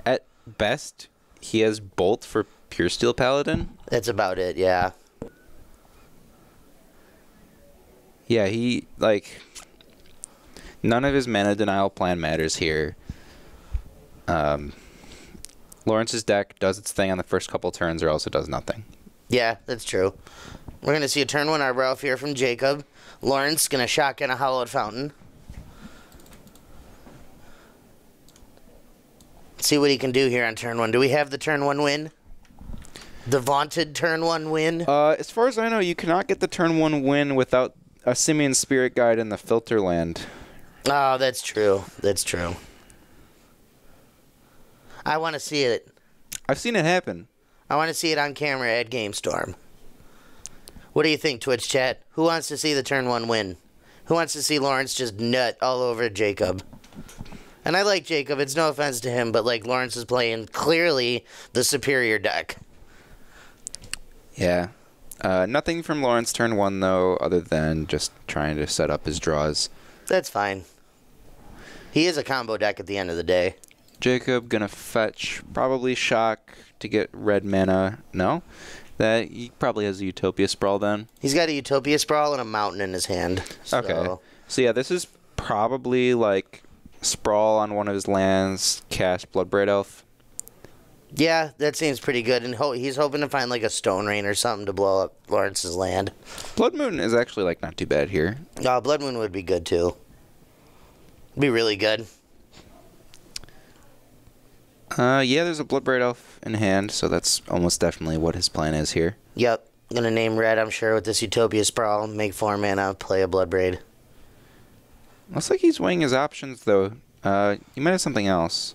at best, he has Bolt for Pure Steel Paladin. That's about it, yeah. Yeah, he, like, none of his mana denial plan matters here. Lawrence's deck does its thing on the first couple turns or else it does nothing. Yeah, that's true. We're going to see a turn 1 Arbor Elf here from Jacob. Lawrence going to shotgun a Hallowed Fountain. See what he can do here on turn 1. Do we have the turn 1 win? The vaunted turn 1 win? As far as I know, you cannot get the turn 1 win without a Simian Spirit Guide in the filter land. Oh, that's true. That's true. I want to see it. I've seen it happen. I want to see it on camera at GameStorm. What do you think, Twitch chat? Who wants to see the turn 1 win? Who wants to see Lawrence just nut all over Jacob? And I like Jacob. It's no offense to him, but like Lawrence is playing clearly the superior deck. Yeah. Nothing from Lawrence turn 1, though, other than just trying to set up his draws. That's fine. He is a combo deck at the end of the day. Jacob gonna fetch probably Shock to get red mana. No? That he probably has a Utopia Sprawl then. He's got a Utopia Sprawl and a Mountain in his hand. So. Okay. So yeah, this is probably like Sprawl on one of his lands, cast Bloodbraid Elf. Yeah, that seems pretty good. And he's hoping to find like a Stone Rain or something to blow up Lawrence's land. Blood Moon is actually like not too bad here. Oh, Blood Moon would be good too. Be really good. Yeah, there's a Bloodbraid Elf in hand, so that's almost definitely what his plan is here. Yep. Gonna name red, I'm sure, with this Utopia Sprawl. Make 4 mana, play a Bloodbraid. Looks like he's weighing his options, though. You might have something else.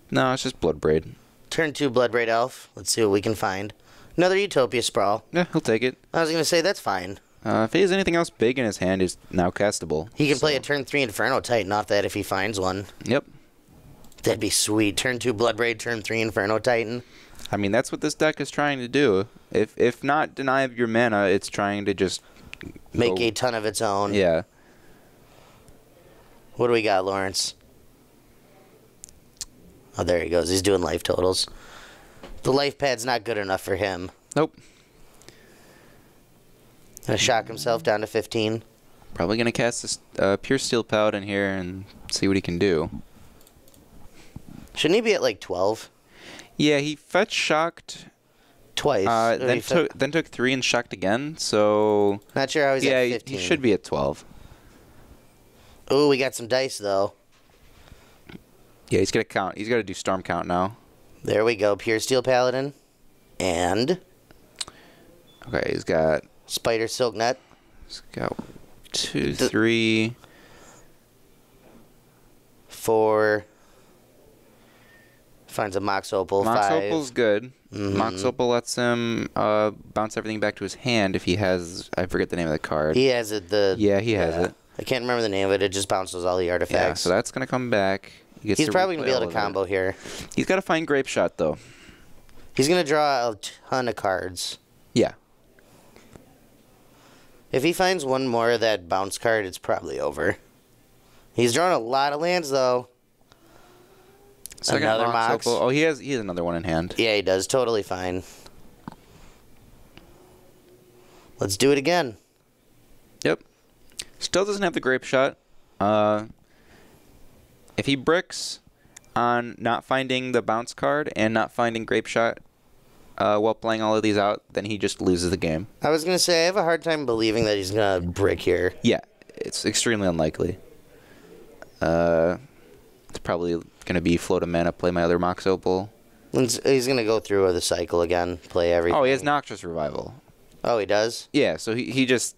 No, it's just Bloodbraid. Turn 2 Bloodbraid Elf. Let's see what we can find. Another Utopia Sprawl. Yeah, he'll take it. I was gonna say, that's fine. If he has anything else big in his hand, he's now castable. He can play a turn 3 Inferno Titan off that if he finds one. Yep. That'd be sweet. Turn 2 Bloodbraid, turn 3 Inferno Titan. I mean, that's what this deck is trying to do. If not deny your mana, it's trying to just make a ton of its own. Yeah. What do we got, Lawrence? Oh, there he goes. He's doing life totals. The life pad's not good enough for him. Nope. Gonna shock himself down to 15. Probably gonna cast this Pure Steel Paladin here and see what he can do. Shouldn't he be at like 12? Yeah, he fetch shocked twice. Then took 3 and shocked again. So not sure how he's at 15. He should be at 12. Ooh, we got some dice though. Yeah, he's gonna count. He's got to do storm count now. There we go. Pure Steel Paladin, and okay, he's got Spider Silk Net. He's got 2, 3, 4. Finds a Mox Opal. Mox 5. Opal's good. Mox Opal lets him bounce everything back to his hand if he has. I forget the name of the card. He has it. Yeah, he has it. I can't remember the name of it. It just bounces all the artifacts. Yeah, so that's gonna come back. He's probably gonna be able to combo here. He's got to find Grape Shot though. He's gonna draw a ton of cards. Yeah. If he finds one more of that bounce card, it's probably over. He's drawing a lot of lands though. Second another Mox. Opal. Oh, he has another one in hand. Yeah, he does. Totally fine. Let's do it again. Yep. Still doesn't have the Grape Shot. If he bricks on not finding the bounce card and not finding Grape Shot while playing all of these out, then he just loses the game. I was going to say, I have a hard time believing that he's going to brick here. Yeah, it's extremely unlikely. It's probably going to be float a mana, play my other Mox Opal. He's going to go through the cycle again, play everything. Oh, he has Noxious Revival. Oh, he does? Yeah, so he just...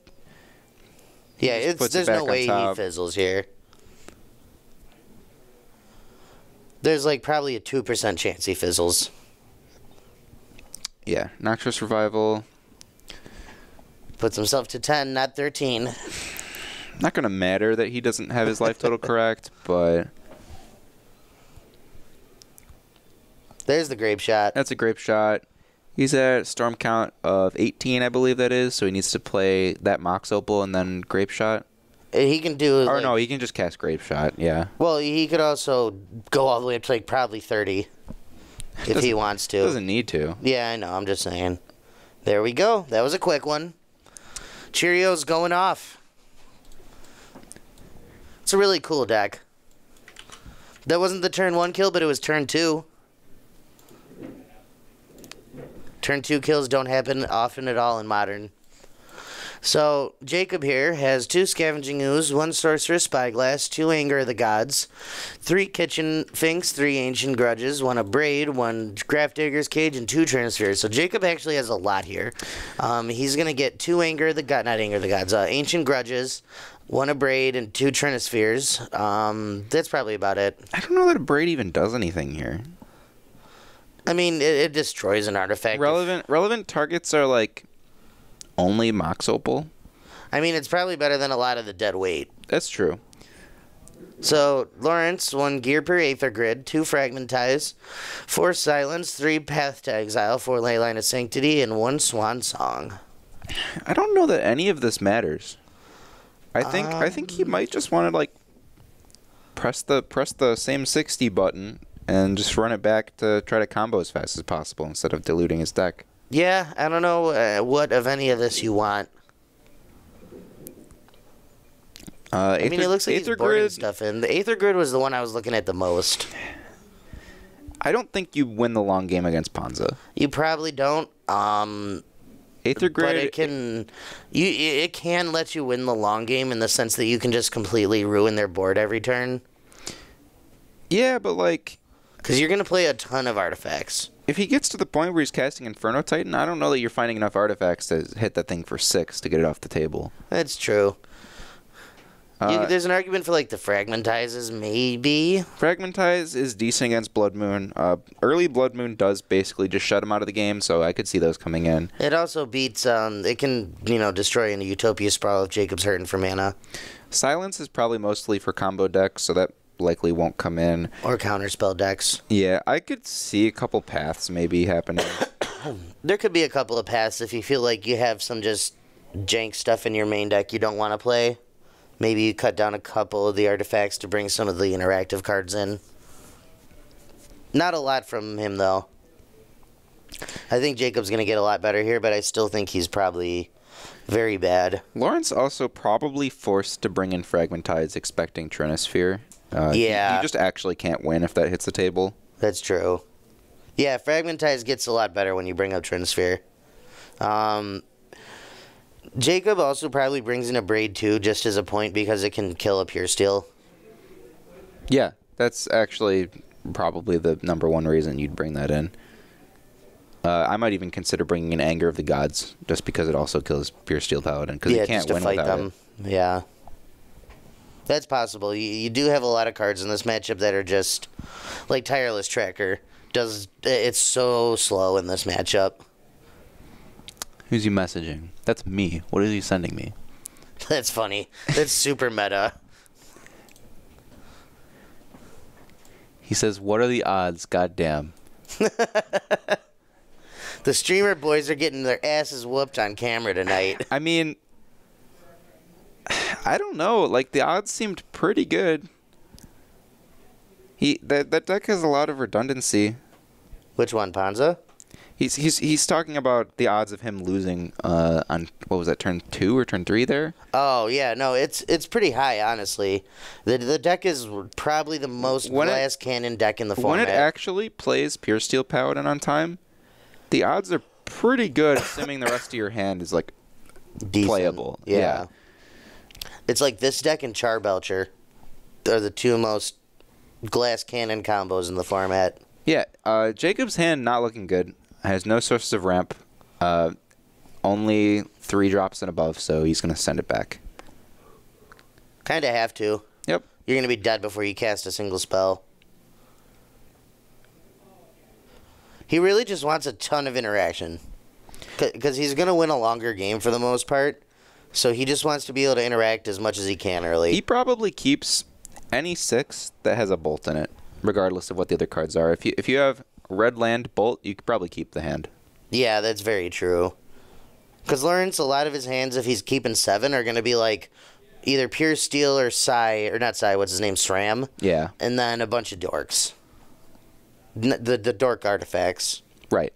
Yeah, there's no way he fizzles here. There's like probably a 2% chance he fizzles. Yeah, Noxious Revival. Puts himself to 10, not 13. Not going to matter that he doesn't have his life total correct, but... There's the Grape Shot. That's a Grape Shot. He's at storm count of 18, I believe that is, so he needs to play that Mox Opal and then Grape Shot. He can do. Or no, he can just cast Grape Shot. Yeah. Well, he could also go all the way up to like probably 30 if he wants to. Doesn't need to. Yeah, I know. I'm just saying. There we go. That was a quick one. Cheerios going off. It's a really cool deck. That wasn't the turn 1 kill, but it was turn 2. Turn 2 kills don't happen often at all in Modern. So, Jacob here has 2 Scavenging Ooze, 1 Sorcerous Spyglass, 2 Anger of the Gods, 3 Kitchen Finks, 3 Ancient Grudges, 1 Abrade, 1 Grafdigger's Cage, and 2 Transfers. So, Jacob actually has a lot here. He's going to get 2 Anger of the Gods, not Anger of the Gods, Ancient Grudges, 1 Abrade, and 2 Trinispheres. That's probably about it. I don't know that Abrade even does anything here. I mean, it destroys an artifact. Relevant targets are like only Mox Opal. I mean, it's probably better than a lot of the dead weight. That's true. So, Lawrence, 1 Gear per Aether Grid, 2 Fragmentize, 4 Silence, 3 Path to Exile, 4 Leyline of Sanctity, and 1 Swan Song. I don't know that any of this matters. I think he might just want to like press the same 60 button and just run it back to try to combo as fast as possible instead of diluting his deck. Yeah, I don't know what of any of this you want. I mean, it looks like he's boarding stuff in. The Aether Grid was the one I was looking at the most. I don't think you win the long game against Ponza. You probably don't. Aether Grid, but it can let you win the long game in the sense that you can just completely ruin their board every turn. Yeah, but like, because you're gonna play a ton of artifacts. If he gets to the point where he's casting Inferno Titan, I don't know that you're finding enough artifacts to hit that thing for 6 to get it off the table. That's true. There's an argument for, like, the Fragmentizes, maybe. Fragmentize is decent against Blood Moon. Early Blood Moon does basically just shut him out of the game, so I could see those coming in. It also beats, it can, destroy into Utopia Sprawl if Jacob's hurting for mana. Silence is probably mostly for combo decks, so that likely won't come in. Or counterspell decks. Yeah, I could see a couple paths maybe happening. There could be a couple of paths if you feel like you have some just jank stuff in your main deck you don't want to play. Maybe you cut down a couple of the artifacts to bring some of the interactive cards in. Not a lot from him, though. I think Jacob's going to get a lot better here, but I still think he's probably very bad. Lawrence also probably forced to bring in Fragmentize expecting Trinisphere. Yeah. You just actually can't win if that hits the table. That's true. Yeah, Fragmentize gets a lot better when you bring up Trinisphere. Jacob also probably brings in Abrade too, just as a point, because it can kill a Pure Steel. Yeah, that's actually probably the #1 reason you'd bring that in. I might even consider bringing in Anger of the Gods, just because it also kills Pure Steel Paladin, because you can't win without it. Yeah. That's possible. You do have a lot of cards in this matchup that are just, like Tireless Tracker. It's so slow in this matchup. Who's you messaging? That's me. What is he sending me? That's funny. That's super meta. He says, "What are the odds? Goddamn." The streamer boys are getting their asses whooped on camera tonight. I mean, I don't know. Like, the odds seemed pretty good. That deck has a lot of redundancy. Which one, Ponza? He's talking about the odds of him losing on, what was that, turn 2 or turn 3 there? Oh yeah, no, it's pretty high, honestly. The deck is probably the most glass cannon deck in the format. When it actually plays Pure Steel Paladin on time, the odds are pretty good, assuming the rest of your hand is like decent. Playable. Yeah. It's like this deck and Charbelcher are the 2 most glass cannon combos in the format. Yeah, Jacob's hand not looking good. Has no sources of ramp. Only 3 drops and above, so he's going to send it back. Kind of have to. Yep. You're going to be dead before you cast a single spell. He really just wants a ton of interaction. Because he's going to win a longer game for the most part. So he just wants to be able to interact as much as he can early. He probably keeps any 6 that has a bolt in it, regardless of what the other cards are. If you have red land bolt, you could probably keep the hand. Yeah, that's very true. Because Lawrence, a lot of his hands, if he's keeping 7, are going to be like either pure steel or Psy, or not Psy, what's his name, SRAM. Yeah. And then a bunch of dorks. The dork artifacts. Right.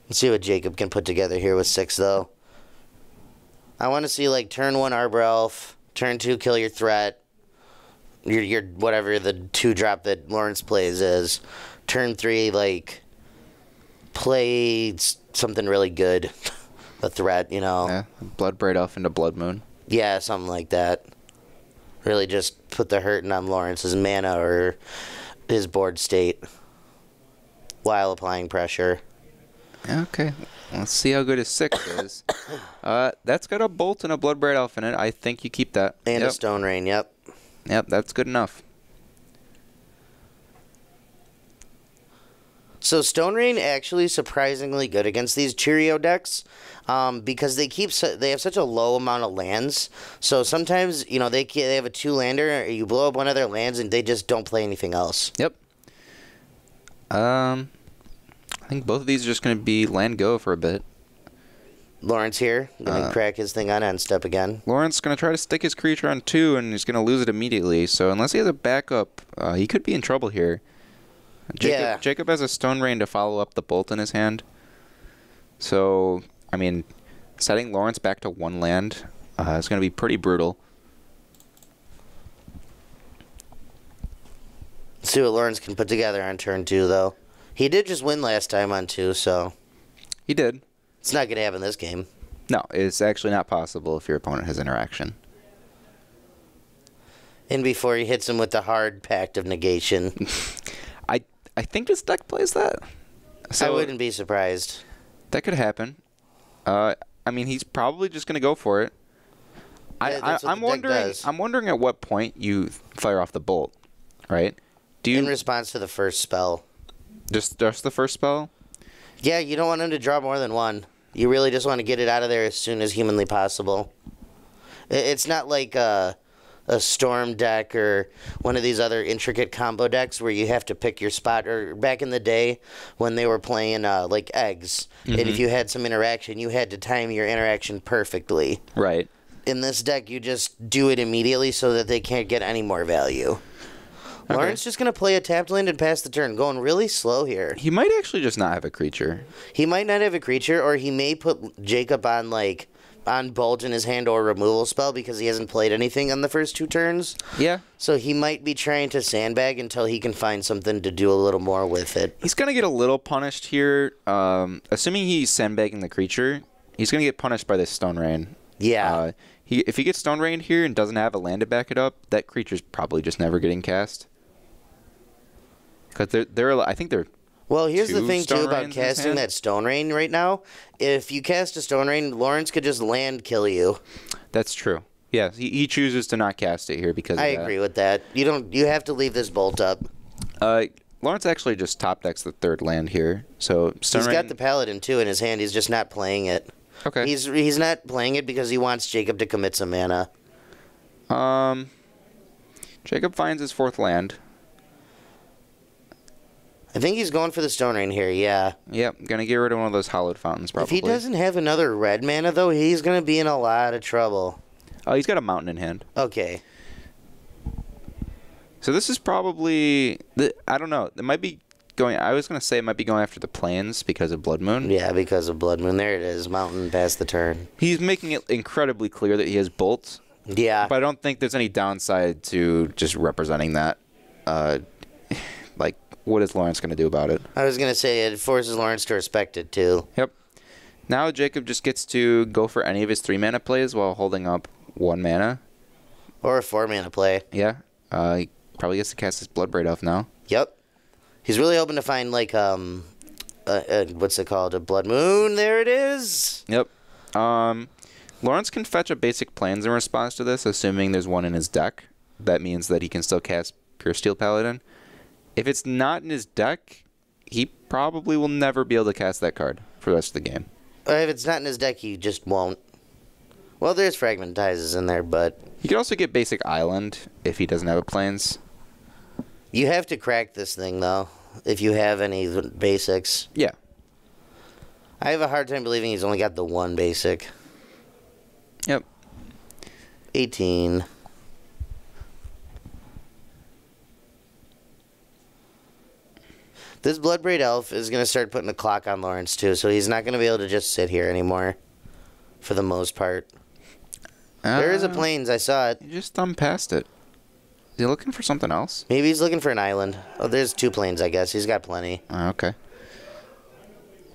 Let's see what Jacob can put together here with 6, though. I want to see, like, turn 1 Arbor Elf, turn 2 Kill Your Threat, your whatever the 2-drop that Lawrence plays is. Turn 3, like, play something really good. A threat, you know. Yeah. Bloodbraid Elf into Blood Moon. Yeah, something like that. Really just put the hurting on Lawrence's mana or his board state while applying pressure. Okay. Let's see how good his 6 is. That's got a Bolt and a Bloodbraid Elf in it. I think you keep that. And a Stone Rain, yep. Yep, that's good enough. So Stone Rain actually surprisingly good against these Cheerio decks, because they have such a low amount of lands. So sometimes, you know, they have a 2-lander, you blow up one of their lands and they just don't play anything else. Yep. I think both of these are just going to be land go for a bit. Lawrence here, going to crack his thing on end step again. Lawrence going to try to stick his creature on 2, and he's going to lose it immediately. So unless he has a backup, he could be in trouble here. Jacob has a Stone Rain to follow up the Bolt in his hand. So, I mean, setting Lawrence back to 1 land is going to be pretty brutal. Let's see what Lawrence can put together on turn 2, though. He did just win last time on 2, so... He did. It's not going to happen this game. No, it's actually not possible if your opponent has interaction. And before he hits him with the hard Pact of Negation. I think this deck plays that. So I wouldn't be surprised. That could happen. I mean, he's probably just going to go for it. I'm wondering at what point you fire off the Bolt, right? In response to the first spell. Just the first spell? Yeah, you don't want him to draw more than 1. You really just want to get it out of there as soon as humanly possible. It's not like a Storm deck or one of these other intricate combo decks where you have to pick your spot. Or back in the day when they were playing like Eggs, and if you had some interaction, you had to time your interaction perfectly. Right. In this deck, you just do it immediately so that they can't get any more value. Okay. Lawrence just going to play a tapped land and pass the turn, going really slow here. He might actually just not have a creature. He might not have a creature, or he may put Jacob on, like, on Bolt in his hand or removal spell because he hasn't played anything on the first 2 turns. Yeah. So he might be trying to sandbag until he can find something to do a little more with it. He's going to get a little punished here. Assuming he's sandbagging the creature, he's going to get punished by this Stone Rain. Yeah. If he gets Stone Rain here and doesn't have a land to back it up, that creature's probably just never getting cast. Because I think they're... Well, here's the thing, too, about casting that Stone Rain right now. If you cast a Stone Rain, Lawrence could just land kill you. That's true. Yeah, he chooses to not cast it here because of that. I agree with that. You have to leave this Bolt up. Lawrence actually just top decks the 3rd land here. So He's got the Paladin, too, in his hand. He's just not playing it. Okay. He's not playing it because he wants Jacob to commit some mana. Jacob finds his 4th land. I think he's going for the Stone Rain here, yeah. Yep, gonna get rid of one of those Hallowed Fountains, probably. If he doesn't have another red mana, though, he's gonna be in a lot of trouble. Oh, he's got a Mountain in hand. Okay. So this is probably... I don't know. It might be going... I was gonna say it might be going after the Plains because of Blood Moon. Yeah, because of Blood Moon. There it is. Mountain past the turn. He's making it incredibly clear that he has bolts. Yeah. But I don't think there's any downside to just representing that. Like... What is Lawrence going to do about it? I was going to say it forces Lawrence to respect it, too. Yep. Now Jacob just gets to go for any of his 3-mana plays while holding up 1 mana. Or a 4-mana play. Yeah. He probably gets to cast his Bloodbraid Elf now. Yep. He's really hoping to find, like, what's it called? A Blood Moon? There it is. Yep. Lawrence can fetch a basic Plains in response to this, assuming there's one in his deck. That means that he can still cast Pure Steel Paladin. If it's not in his deck, he probably will never be able to cast that card for the rest of the game. If it's not in his deck, he just won't. Well, there's Fragmentizes in there, but... He can also get Basic Island if he doesn't have a Plains. You have to crack this thing, though, if you have any basics. Yeah. I have a hard time believing he's only got the one basic. Yep. 18. This Bloodbraid Elf is going to start putting a clock on Lawrence, too, so he's not going to be able to just sit here anymore, for the most part. There is a plains, I saw it. You just thumbed past it. Is he looking for something else? Maybe he's looking for an island. Oh, there's 2 plains, I guess. He's got plenty. Okay.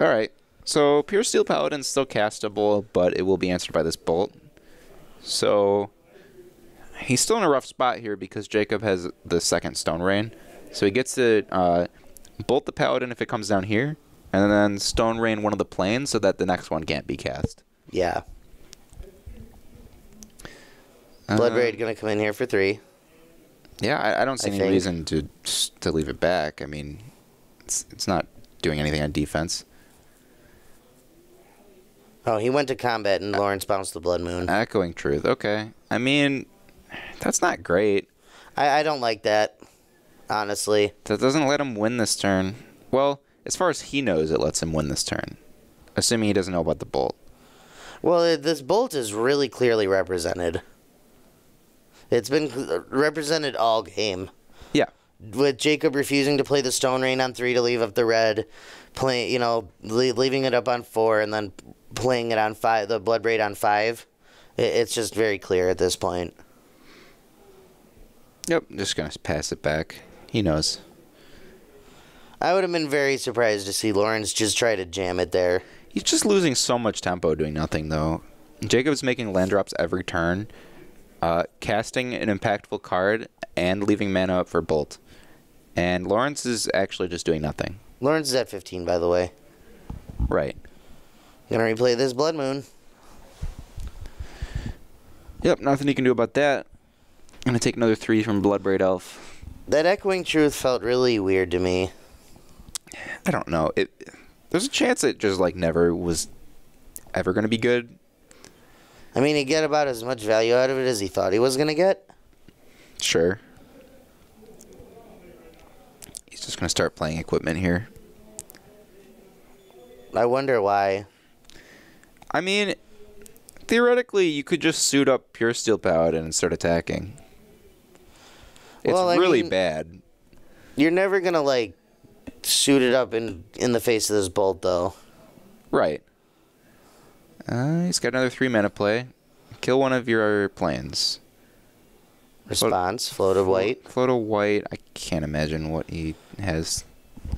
Alright. So, Pure Steel Paladin's still castable, but it will be answered by this bolt. So, he's still in a rough spot here because Jacob has the second Stone Rain. So he gets to bolt the Paladin if it comes down here, and then Stone Rain one of the planes so that the next one can't be cast. Yeah. Bloodbraid going to come in here for 3. Yeah, I don't see any reason to leave it back. I mean, it's not doing anything on defense. Oh, he went to combat and Lawrence bounced the Blood Moon. Echoing Truth. Okay. I mean, that's not great. I don't like that, honestly. That doesn't let him win this turn. Well, as far as he knows, it lets him win this turn. Assuming he doesn't know about the bolt. Well, this bolt is really clearly represented. It's been represented all game. Yeah. With Jacob refusing to play the Stone Rain on 3 to leave up the red, leaving it up on 4, and then playing it on 5, the Bloodbraid on 5. It's just very clear at this point. Yep, just going to pass it back. He knows. I would have been very surprised to see Lawrence just try to jam it there. He's just losing so much tempo doing nothing, though. Jacob's making land drops every turn, casting an impactful card, and leaving mana up for bolt. And Lawrence is actually just doing nothing. Lawrence is at 15, by the way. Right. Gonna replay this Blood Moon. Yep, nothing you can do about that. Gonna take another 3 from Bloodbraid Elf. That Echoing Truth felt really weird to me. I don't know. There's a chance it just never was ever gonna be good. I mean, he get about as much value out of it as he thought he was gonna get. Sure. He's just gonna start playing equipment here. I wonder why. I mean, theoretically, you could just suit up Pure Steel Paladin and start attacking. It's really bad. You're never going to, suit it up in the face of this bolt, though. Right. He's got another 3 mana play. Kill one of your planes. Response, Float of White. Float of White. I can't imagine what he has.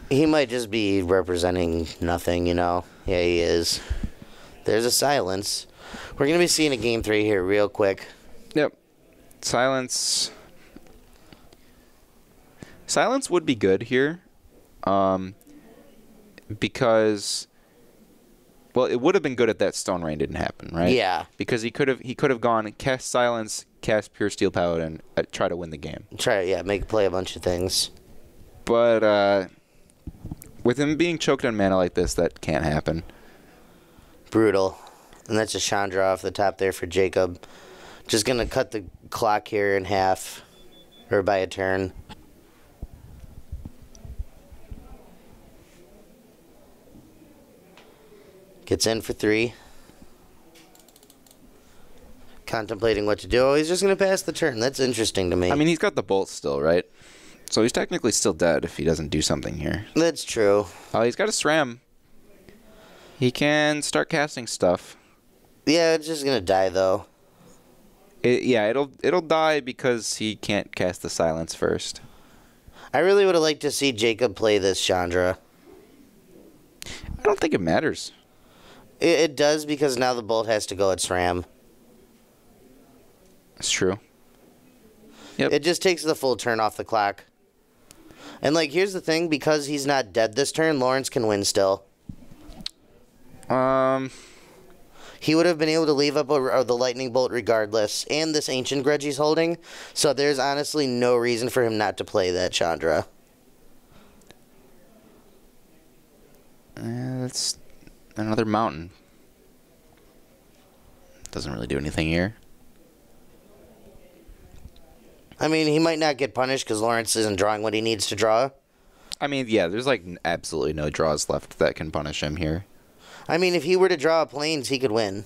He might just be representing nothing, Yeah, he is. There's a Silence. We're going to be seeing a Game 3 here real quick. Yep. Silence. Silence would be good here. Because... Well, it would have been good if that Stone Rain didn't happen, right? Yeah. Because he could have gone, cast Silence, cast Pure Steel Paladin, try to win the game. Play a bunch of things. But, with him being choked on mana like this, that can't happen. Brutal. And that's a Chandra off the top there for Jacob. Just going to cut the clock here in half. Or by a turn. Gets in for 3. Contemplating what to do. Oh, he's just going to pass the turn. That's interesting to me. I mean, he's got the bolt still, right? So he's technically still dead if he doesn't do something here. That's true. Oh, he's got a SRAM. He can start casting stuff. Yeah, it's just going to die, though. It'll die because he can't cast the Silence first. I really would have liked to see Jacob play this Chandra. I don't think it matters. It does because now the bolt has to go at SRAM. That's true. Yep. It just takes the full turn off the clock. And, here's the thing. Because he's not dead this turn, Lawrence can win still. He would have been able to leave up the Lightning Bolt regardless. And this Ancient Grudge he's holding. So there's honestly no reason for him not to play that Chandra. That's another mountain. Doesn't really do anything here. I mean, he might not get punished because Lawrence isn't drawing what he needs to draw. I mean, yeah, there's absolutely no draws left that can punish him here. I mean, if he were to draw planes, he could win.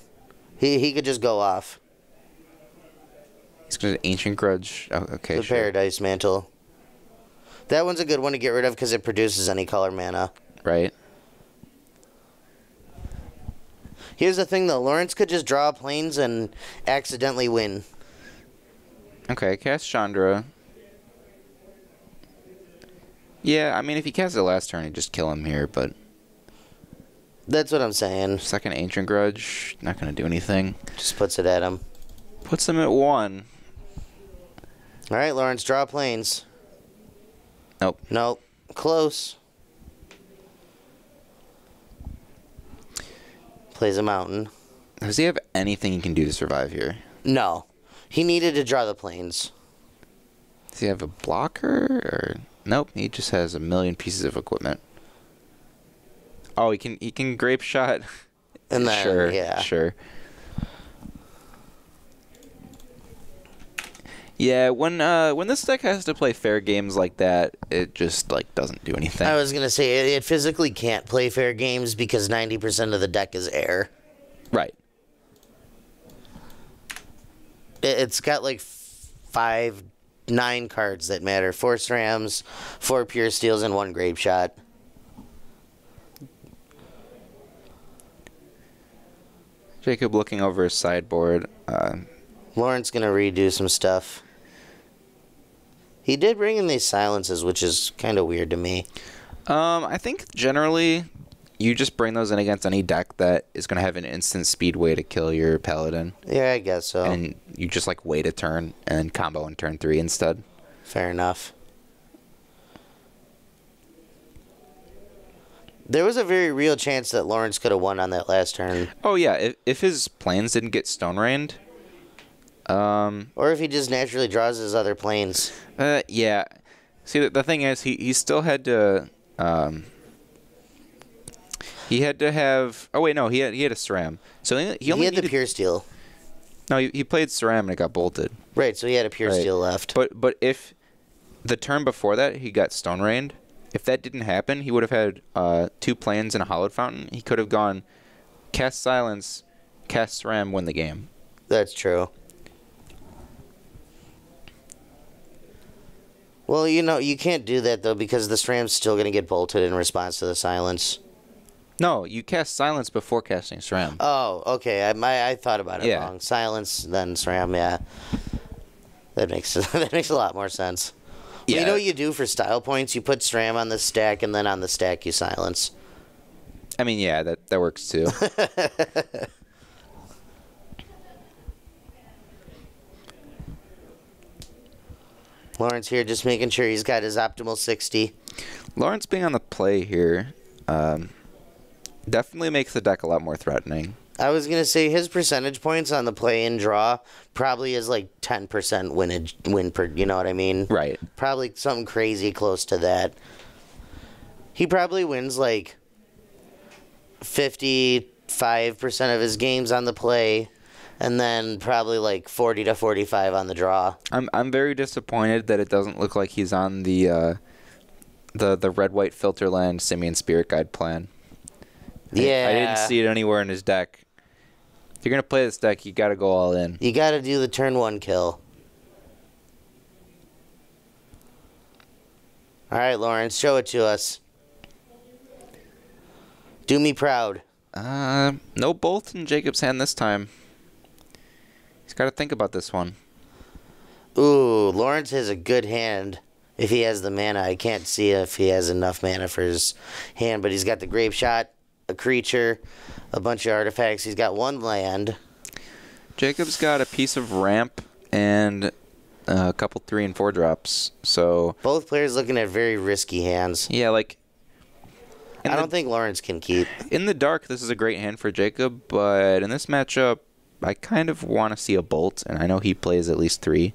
He could just go off. He's going to Ancient Grudge. Oh, okay, The Paradise Mantle. That one's a good one to get rid of because it produces any color mana. Right. Here's the thing, though. Lawrence could just draw planes and accidentally win. Okay, cast Chandra. Yeah, I mean, if he casts it last turn, he'd just kill him here, but... That's what I'm saying. Second Ancient Grudge, not going to do anything. Just puts it at him. Puts him at 1. All right, Lawrence, draw planes. Nope. Nope. Close. Plays a mountain. Does he have anything he can do to survive here? No. He needed to draw the planes. Does he have a blocker? Or nope, he just has a million pieces of equipment. Oh, he can grape shot. And then, sure, yeah. Sure. Yeah, when this deck has to play fair games like that, it just like doesn't do anything. I was gonna say it physically can't play fair games because 90% of the deck is air. Right. It's got like 9 cards that matter: 4 Srams, 4 Pure Steels, and 1 Grape Shot. Jacob looking over his sideboard. Lawrence gonna redo some stuff. He did bring in these silences, which is kind of weird to me. I think generally you just bring those in against any deck that is going to have an instant speed way to kill your paladin. Yeah, I guess so. And you just like wait a turn and combo in turn 3 instead. Fair enough. There was a very real chance that Lawrence could have won on that last turn. Oh yeah, if his planes didn't get stone rained. Or if he just naturally draws his other planes. Yeah. See, the thing is, he still had to. He had to have. Oh wait, no, he had a SRAM. So he only had the Pure Steel. No, he played SRAM and it got bolted. Right, so he had a Pure Steel left. But if the turn before that he got stone rained, if that didn't happen, he would have had 2 planes and a Hallowed Fountain. He could have gone cast Silence, cast SRAM, win the game. That's true. Well, you can't do that, though, because the SRAM's still going to get bolted in response to the silence. No, you cast Silence before casting SRAM. Oh, okay. I thought about it wrong. Silence, then SRAM, yeah. That makes a lot more sense. Yeah. You know what you do for style points? You put SRAM on the stack, and then on the stack you silence. I mean, yeah, that works, too. Lawrence here just making sure he's got his optimal 60. Lawrence being on the play here definitely makes the deck a lot more threatening. I was going to say his percentage points on the play and draw probably is like 10% win per, you know what I mean? Right. Probably something crazy close to that. He probably wins like 55% of his games on the play. And then probably like 40 to 45 on the draw. I'm very disappointed that it doesn't look like he's on the red-white Filterland Simian Spirit Guide plan. Yeah. I didn't see it anywhere in his deck. If you're going to play this deck, you got to go all in. You got to do the turn 1 kill. All right, Lawrence, show it to us. Do me proud. No bolt in Jacob's hand this time. He's got to think about this one. Ooh, Lawrence has a good hand if he has the mana. I can't see if he has enough mana for his hand, but he's got the Grape Shot, a creature, a bunch of artifacts. He's got 1 land. Jacob's got a piece of ramp and a couple 3 and 4 drops. So both players looking at very risky hands. Yeah, like I don't think Lawrence can keep. In the dark, this is a great hand for Jacob, but in this matchup, I kind of want to see a bolt, and I know he plays at least 3.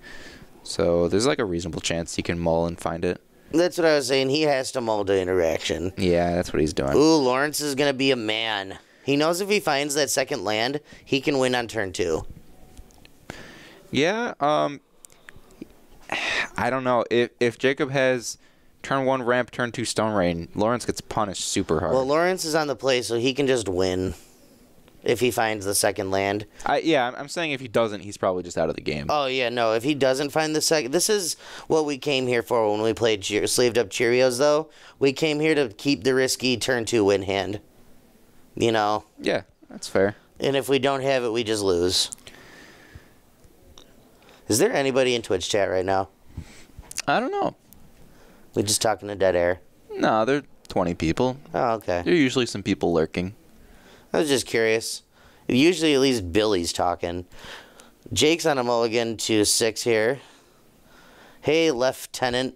So there's like a reasonable chance he can mull and find it. That's what I was saying. He has to mull the interaction. Yeah, that's what he's doing. Ooh, Lawrence is going to be a man. He knows if he finds that second land, he can win on turn 2. Yeah, I don't know. If Jacob has turn 1 ramp, turn 2 Stone Rain. Lawrence gets punished super hard. Well, Lawrence is on the play, so he can just win if he finds the second land. I'm saying if he doesn't, he's probably just out of the game. Oh, yeah, no. If he doesn't find the second... This is what we came here for when we played Sleeved Up Cheerios, though. We came here to keep the risky turn 2 win hand. You know? Yeah, that's fair. And if we don't have it, we just lose. Is there anybody in Twitch chat right now? I don't know. We just talking to dead air? No, there are 20 people. Oh, okay. There are usually some people lurking. I was just curious. Usually at least Billy's talking. Jake's on a mulligan to 6 here. Hey, Lieutenant.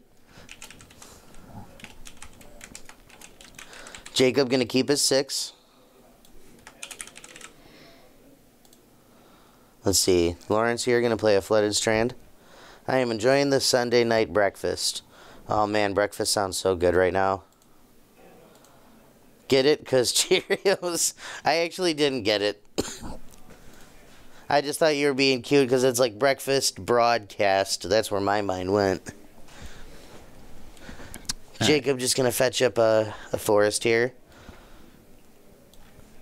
Jacob going to keep his 6. Let's see. Lawrence here going to play a Flooded Strand. I am enjoying the Sunday night breakfast. Oh, man, breakfast sounds so good right now. Get it? Because Cheerios. I actually didn't get it. I just thought you were being cute because it's like breakfast broadcast. That's where my mind went. Jacob just going to fetch up a forest here.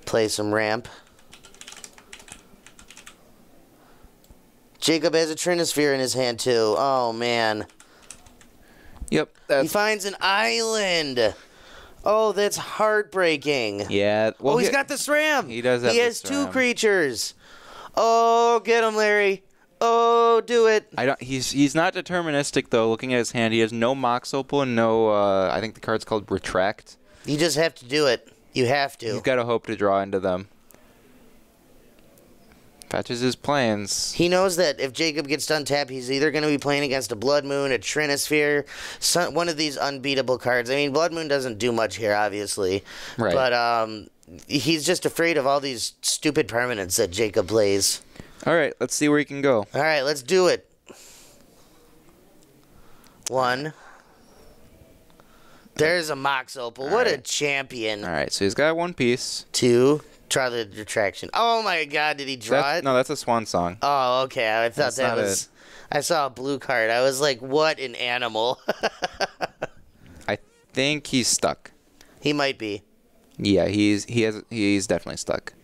Play some ramp. Jacob has a Trinisphere in his hand, too. Oh, man. Yep. He finds an island. Oh, that's heartbreaking. Yeah. Well, he's got the SRAM. He does have He the has 2 SRAM. creatures. Oh, get him, Larry. Oh, do it. He's not deterministic, though. Looking at his hand, he has no Mox Opal and no, I think the card's called Retract. You just have to do it. You have to. You've got to hope to draw into them. Fetches his plans. He knows that if Jacob gets done tap, he's either going to be playing against a Blood Moon, a Trinisphere, one of these unbeatable cards. I mean, Blood Moon doesn't do much here, obviously. Right. But he's just afraid of all these stupid permanents that Jacob plays. All right, let's see where he can go. All right, let's do it. 1. There's a Mox Opal. What a champion. All right, so he's got 1 piece. 2. Try the Retraction. Oh, my God. Did he draw it? No, that's a Swan Song. Oh, okay. I thought That's that not was... it. I saw a blue card. I was like, what an animal. I think he's stuck. He might be. Yeah, he's definitely stuck.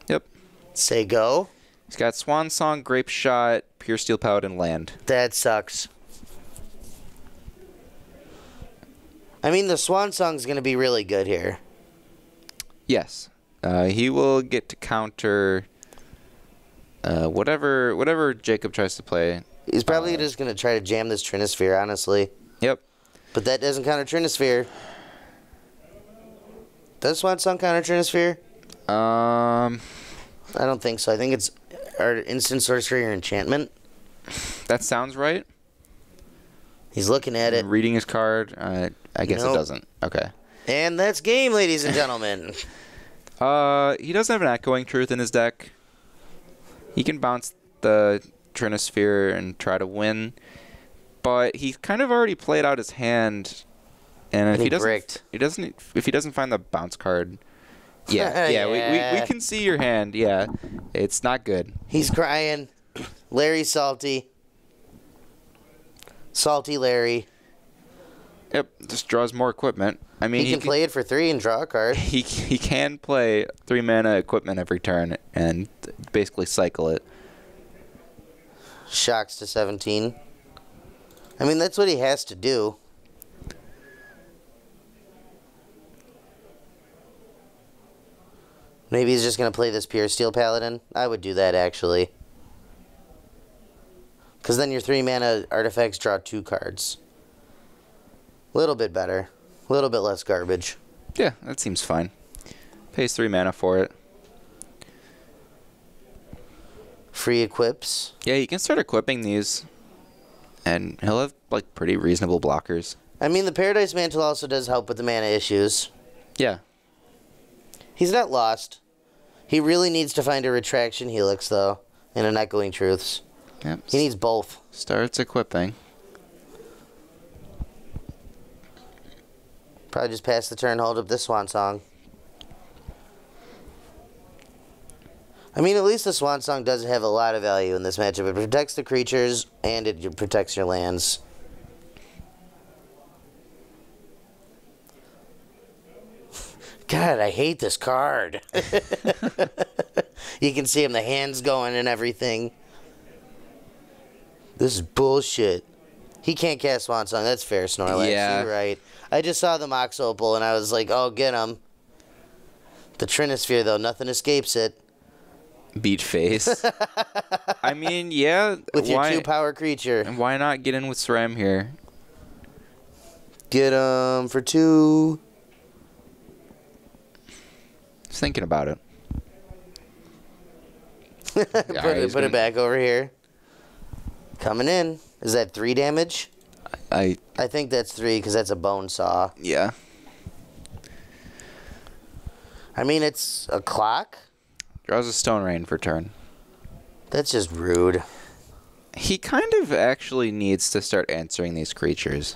Yep. Say go. He's got Swan Song, Grape Shot, Pure Steel Paladin, Land. That sucks. I mean, the Swan Song's going to be really good here. Yes. He will get to counter whatever Jacob tries to play. He's probably just going to try to jam this Trinisphere, honestly. Yep. But that doesn't counter Trinisphere. Does Swan Song counter Trinisphere? I don't think so. I think it's instant sorcery or enchantment. That sounds right. He's looking at it. Reading his card. I guess Nope. it doesn't. Okay. And that's game, ladies and gentlemen. He doesn't have an Echoing Truth in his deck. He can bounce the Trinisphere and try to win, but he kind of already played out his hand. And if he if he doesn't find the bounce card, yeah. We can see your hand. Yeah, it's not good. He's crying. Larry's salty. Salty Larry. Yep, just draws more equipment. I mean, He can play it for 3 and draw a card. He can play 3 mana equipment every turn and basically cycle it. Shocks to 17. I mean, that's what he has to do. Maybe he's just going to play this Pure Steel Paladin. I would do that, actually. Because then your 3 mana artifacts draw 2 cards. A little bit better. A little bit less garbage. Yeah, that seems fine. Pays 3 mana for it. Free equips. Yeah, you can start equipping these, and he'll have like pretty reasonable blockers. I mean, the Paradise Mantle also does help with the mana issues. Yeah. He's not lost. He really needs to find a Retraction Helix, though, and an Echoing Truths. Yep. He needs both. Starts equipping. Probably just pass the turn, hold up this Swan Song. I mean, at least the Swan Song does have a lot of value in this matchup. It protects the creatures, and it protects your lands. God, I hate this card. You can see him, the hands going and everything. This is bullshit. He can't cast Swan Song. That's fair, Snorlax. Yeah. You're right. I just saw the Mox Opal, and I was like, oh, get him. The Trinisphere, though, nothing escapes it. Beat face. I mean, yeah. With your 2-power creature. And why not get in with SRAM here? Get him for 2. Just thinking about it. Put it back over here. Coming in. Is that 3 damage? I think that's 3 because that's a bone saw. Yeah. I mean, it's a clock. Draws a Stone Rain for turn. That's just rude. He kind of actually needs to start answering these creatures.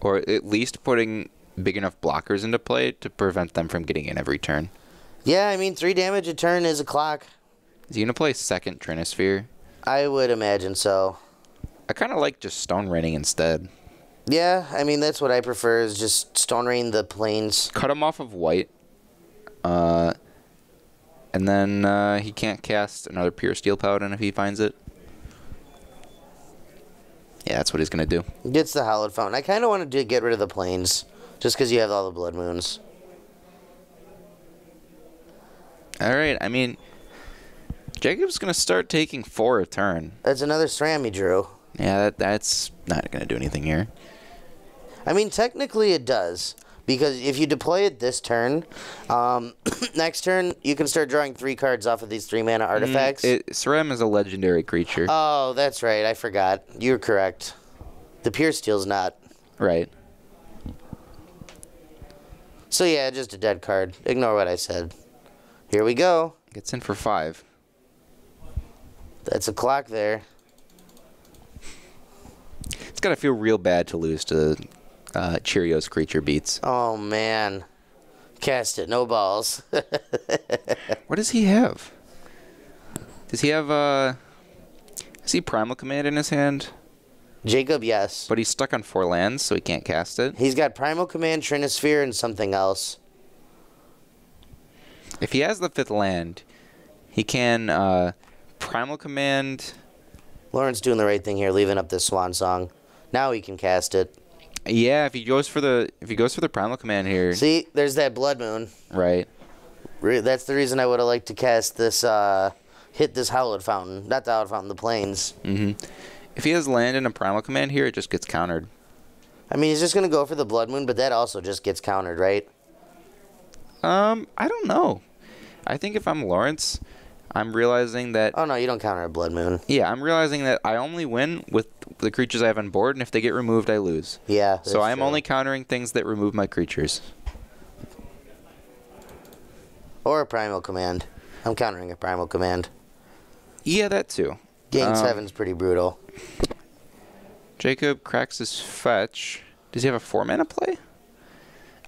Or at least putting big enough blockers into play to prevent them from getting in every turn. Yeah, I mean, 3 damage a turn is a clock. Is he going to play second Trinisphere? I would imagine so. I kind of like just Stone Raining instead. Yeah, I mean, that's what I prefer is just Stone Rain the plains. Cut him off of white. And then he can't cast another Pure Steel Paladin if he finds it. Yeah, that's what he's going to do. Gets the Hallowed Fountain. I kind of want to get rid of the plains, just because you have all the Blood Moons. All right, I mean, Jacob's going to start taking 4 a turn. That's another SRAM he drew. Yeah, that's not going to do anything here. I mean, technically it does. Because if you deploy it this turn, next turn, you can start drawing 3 cards off of these 3-mana artifacts. SRAM is a legendary creature. Oh, that's right. I forgot. You're correct. The Pure Steel's not. Right. So yeah, just a dead card. Ignore what I said. Here we go. Gets in for 5. That's a clock there. It's got to feel real bad to lose to Cheerios Creature Beats. Oh, man. Cast it. No balls. What does he have? Does he have, is he Primal Command in his hand? Jacob, yes. But he's stuck on 4 lands, so he can't cast it? He's got Primal Command, Trinisphere, and something else. If he has the 5th land, he can, Primal Command... Lauren's doing the right thing here, leaving up this Swan Song. Now he can cast it. Yeah, if he goes for the Primal Command here... See, there's that Blood Moon. Right. That's the reason I would have liked to cast this, hit this Hallowed Fountain. Not the Hallowed Fountain, the Plains. Mm-hmm. If he has land and a Primal Command here, it just gets countered. I mean, he's just going to go for the Blood Moon, but that also just gets countered, right? I don't know. I think if I'm Lawrence, I'm realizing that... Oh, no, you don't counter a Blood Moon. Yeah, I'm realizing that I only win with the creatures I have on board, and if they get removed, I lose. Yeah, so I'm true. only countering things that remove my creatures. Or a Primal Command. I'm countering a Primal Command. Yeah, that too. Gain 7's pretty brutal. Jacob cracks his fetch. Does he have a 4-mana play?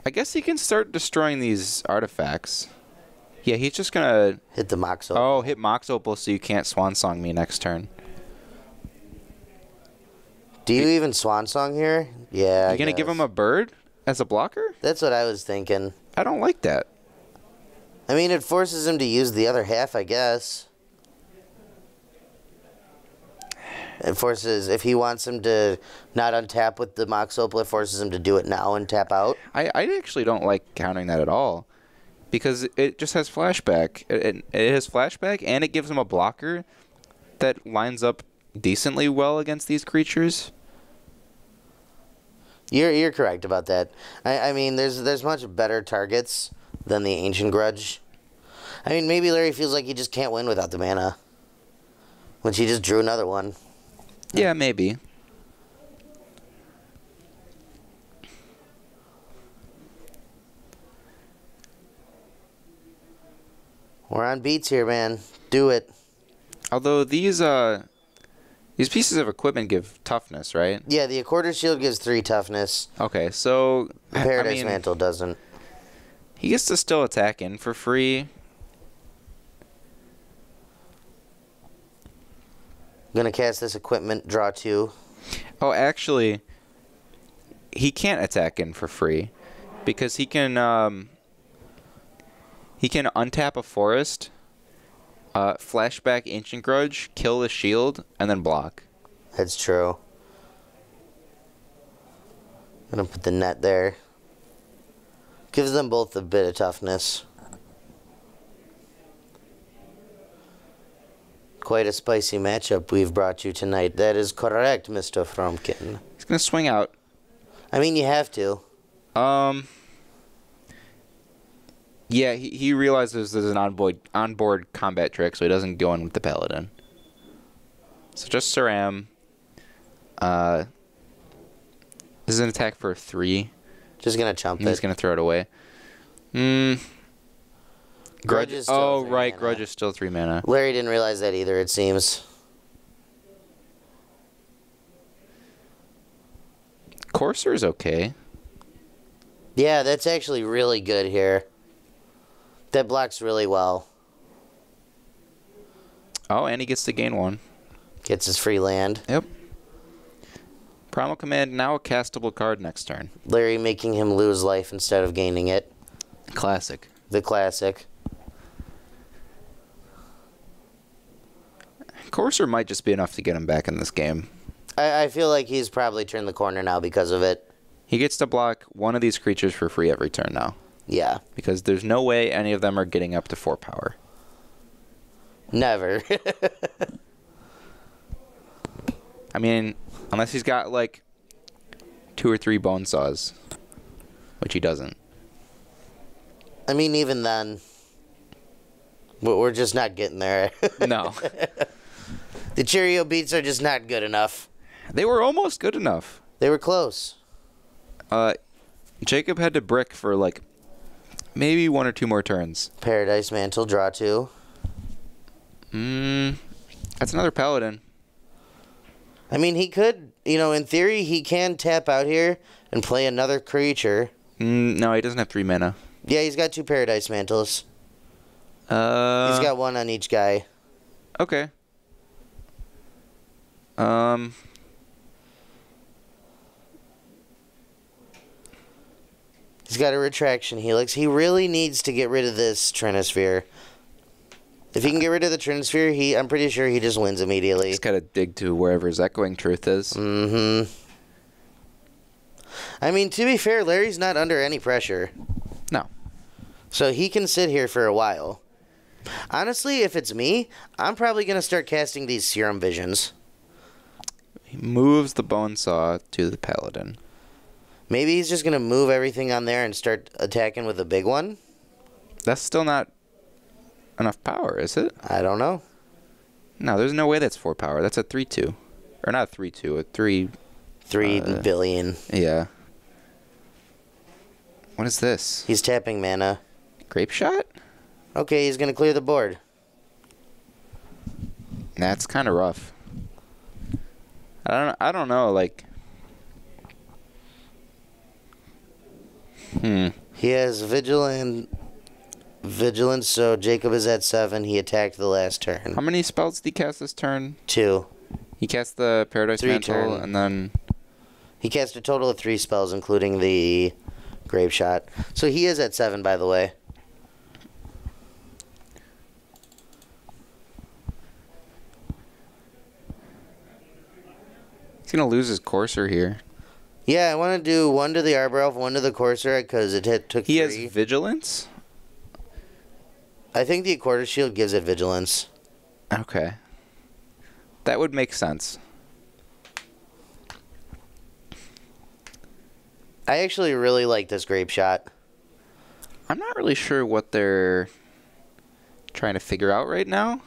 I guess he can start destroying these artifacts. Yeah, he's just gonna... Hit the Mox Opal. Oh, hit Mox Opal so you can't Swan Song me next turn. Do you even Swan Song here? Yeah, You gonna give him a bird as a blocker? That's what I was thinking. I don't like that. I mean, it forces him to use the other half, I guess. It forces, if he wants him to not untap with the Mox Opal, it forces him to do it now and tap out. I actually don't like countering that at all. Because it just has flashback. It has flashback, and it gives him a blocker that lines up decently well against these creatures. You're correct about that. I mean, there's much better targets than the Ancient Grudge. I mean, maybe Larry feels like he just can't win without the mana. Which he just drew another one. Yeah, maybe. We're on beats here, man. Do it. Although these pieces of equipment give toughness, right? Yeah, the Quarter Shield gives 3 toughness. Okay, so... The Paradise Mantle doesn't. He gets to still attack in for free. I'm going to cast this equipment, draw 2. Oh, actually, he can't attack in for free. Because he can He can untap a forest, flashback Ancient Grudge, kill the shield, and then block. That's true. I'm going to put the net there. Gives them both a bit of toughness. Quite a spicy matchup we've brought you tonight. That is correct, Mr. Fromkin. He's going to swing out. I mean, you have to. Yeah, he realizes there's an onboard combat trick, so he doesn't go in with the Paladin. So just Saram. This is an attack for 3. Just going to chump it. He's going to throw it away. Grudge is still 3 right. mana. Grudge is still 3 mana. Larry didn't realize that either, it seems. Courser's okay. Yeah, that's actually really good here. That blocks really well. Oh, and he gets to gain 1. Gets his free land. Yep. Primal Command, now a castable card next turn. Larry making him lose life instead of gaining it. Classic. The classic. Courser might just be enough to get him back in this game. I feel like he's probably turned the corner now because of it. He gets to block one of these creatures for free every turn now. Yeah. Because there's no way any of them are getting up to 4 power. Never. I mean, unless he's got like 2 or 3 bone saws, which he doesn't. I mean, even then, we're just not getting there. No. The Cheerio beats are just not good enough. They were almost good enough. They were close. Jacob had to brick for like maybe 1 or 2 more turns. Paradise Mantle, draw 2. That's another Paladin. I mean, he could, in theory, he can tap out here and play another creature. No, he doesn't have 3 mana. Yeah, he's got 2 Paradise Mantles. He's got 1 on each guy. Okay. He's got a Retraction Helix. He really needs to get rid of this Trinisphere. If he can get rid of the Trinisphere, I'm pretty sure he just wins immediately. He's got to dig to wherever his Echoing Truth is. Mm-hmm. I mean, to be fair, Larry's not under any pressure. No. So he can sit here for a while. Honestly, if it's me, I'm probably going to start casting these Serum Visions. He moves the Bone Saw to the Paladin. Maybe he's just going to move everything on there and start attacking with a big one? That's still not enough power, is it? I don't know. No, there's no way that's 4 power. That's a 3/2. Or not a 3/2, a 3... 3 billion. Yeah. What is this? He's tapping mana. Grape Shot? Okay, he's going to clear the board. That's kind of rough. I don't know, like... He has Vigilance, so Jacob is at 7. He attacked the last turn. How many spells did he cast this turn? 2. He cast the Paradise 3 Mantle, turn. and then... He cast a total of 3 spells, including the Grape Shot. So he is at 7, by the way. He's going to lose his Courser here. Yeah, I want to do 1 to the Arbor Elf, 1 to the Courser, because it took 3. He has Vigilance? I think the Quarter Shield gives it Vigilance. Okay. That would make sense. I actually really like this Grape Shot. I'm not really sure what they're trying to figure out right now.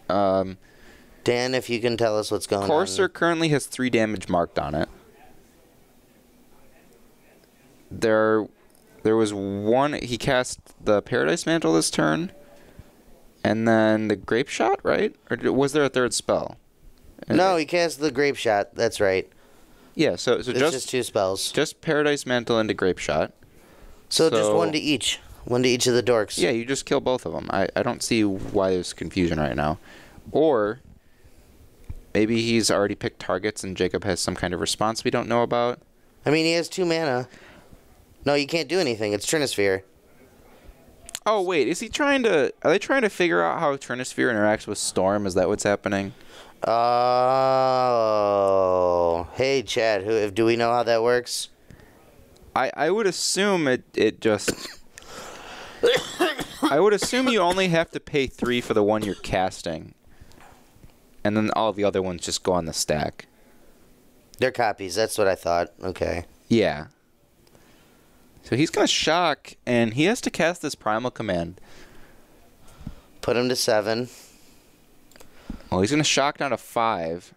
Dan, if you can tell us what's going on. Courser currently has 3 damage marked on it. There was 1... He cast the Paradise Mantle this turn, and then the Grape Shot, right? Or was there a 3rd spell? No, he cast the Grape Shot. That's right. Yeah, so It's just 2 spells. Just Paradise Mantle into Grape Shot. So just 1 to each. 1 to each of the dorks. Yeah, you just kill both of them. I don't see why there's confusion right now. Or maybe he's already picked targets and Jacob has some kind of response we don't know about. I mean, he has 2 mana. No, you can't do anything. It's Trinisphere. Oh, wait. Is he trying to... Are they trying to figure out how Trinisphere interacts with Storm? Is that what's happening? Oh. Hey, Chad. Do we know how that works? I would assume it just... I would assume you only have to pay 3 for the one you're casting. And then all the other ones just go on the stack. They're copies. That's what I thought. Okay. Yeah. So he's going to shock, and he has to cast this Primal Command. Put him to 7. Well, he's going to shock down to 5,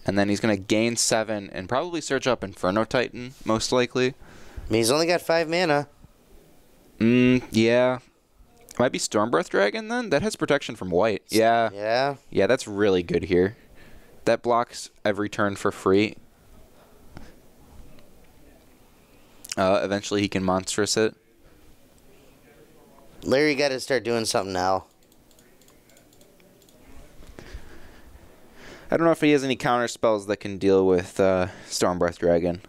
and then he's going to gain 7 and probably search up Inferno Titan, most likely. I mean, he's only got 5 mana. Yeah. Might be Stormbreath Dragon, then? That has protection from white. Yeah. Yeah? Yeah, that's really good here. That blocks every turn for free. Eventually he can monstrous it. Larry got to start doing something now. I don't know if he has any counter spells that can deal with Stormbreath Dragon.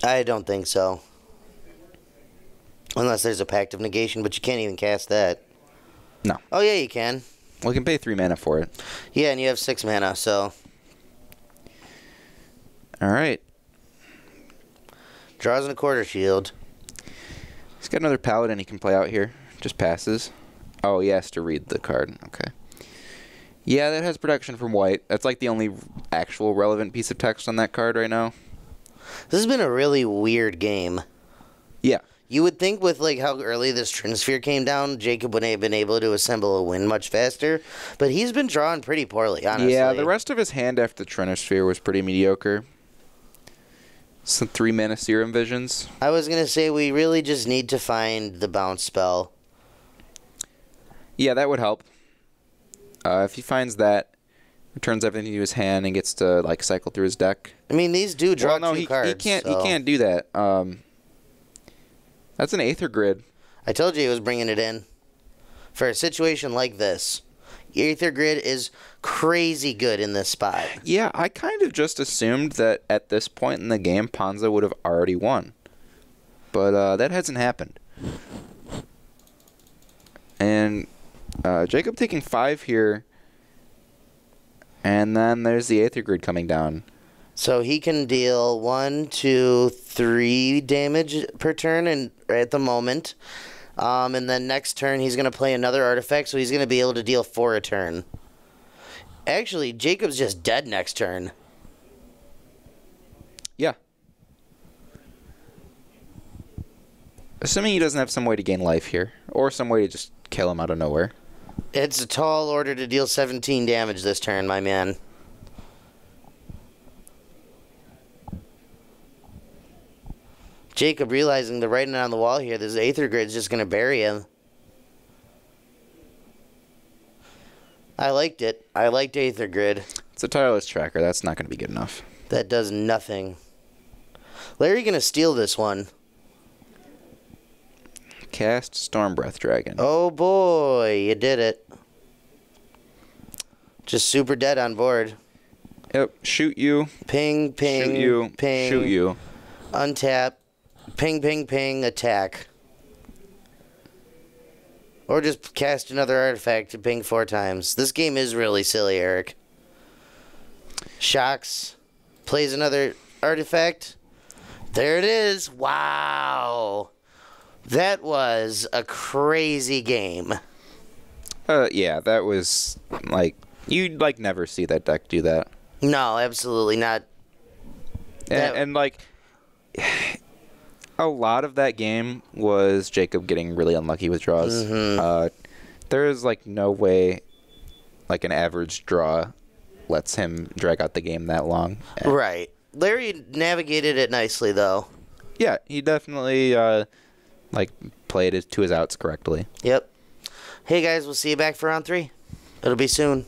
I don't think so. Unless there's a Pact of Negation, but you can't even cast that. No. Oh, yeah, you can. Well, you can pay 3 mana for it. Yeah, and you have 6 mana, so... Alright. Draws in a quarter shield. He's got another Paladin he can play out here. Just passes. Oh, he has to read the card. Okay. Yeah, that has protection from white. That's like the only actual relevant piece of text on that card right now. This has been a really weird game. Yeah. You would think with like how early this Trinisphere came down, Jacob would have been able to assemble a win much faster. But he's been drawing pretty poorly, honestly. Yeah, the rest of his hand after Trinisphere was pretty mediocre. Some 3 mana Serum Visions. I was going to say we really just need to find the bounce spell. Yeah, that would help. If he finds that, returns everything to his hand and gets to like cycle through his deck. I mean, these do draw two cards. He can't. So. He can't do that. That's an Aether Grid. I told you he was bringing it in for a situation like this. Aether Grid is crazy good in this spot. Yeah, I kind of just assumed that at this point in the game, Ponza would have already won, but that hasn't happened. And Jacob taking 5 here, and then there's the Aether Grid coming down. So he can deal 1, 2, 3 damage per turn and at the moment. And then next turn he's going to play another artifact, so he's going to be able to deal 4 a turn. Actually, Jacob's just dead next turn. Yeah. Assuming he doesn't have some way to gain life here, or some way to just kill him out of nowhere. It's a tall order to deal 17 damage this turn, my man. Jacob realizing the writing on the wall here, this Aether Grid's just going to bury him. I liked it. I liked Aether Grid. It's a tireless tracker. That's not going to be good enough. That does nothing. Larry going to steal this one. Cast Stormbreath Dragon. Oh boy, you did it. Just super dead on board. Yep. Shoot you. Ping, ping, Shoot you. ping. Shoot you. Untap. Ping, ping, ping, attack. Or just cast another artifact to ping 4 times. This game is really silly, Eric. Shocks. Plays another artifact. There it is. Wow. That was a crazy game. Yeah, that was, like, you'd, like, never see that deck do that. No, absolutely not. And like, a lot of that game was Jacob getting really unlucky with draws. Mm-hmm. There is, like, no way, like, an average draw lets him drag out the game that long. Right. Larry navigated it nicely, though. Yeah, he definitely, like, played it to his outs correctly. Yep. Hey, guys, we'll see you back for round 3. It'll be soon.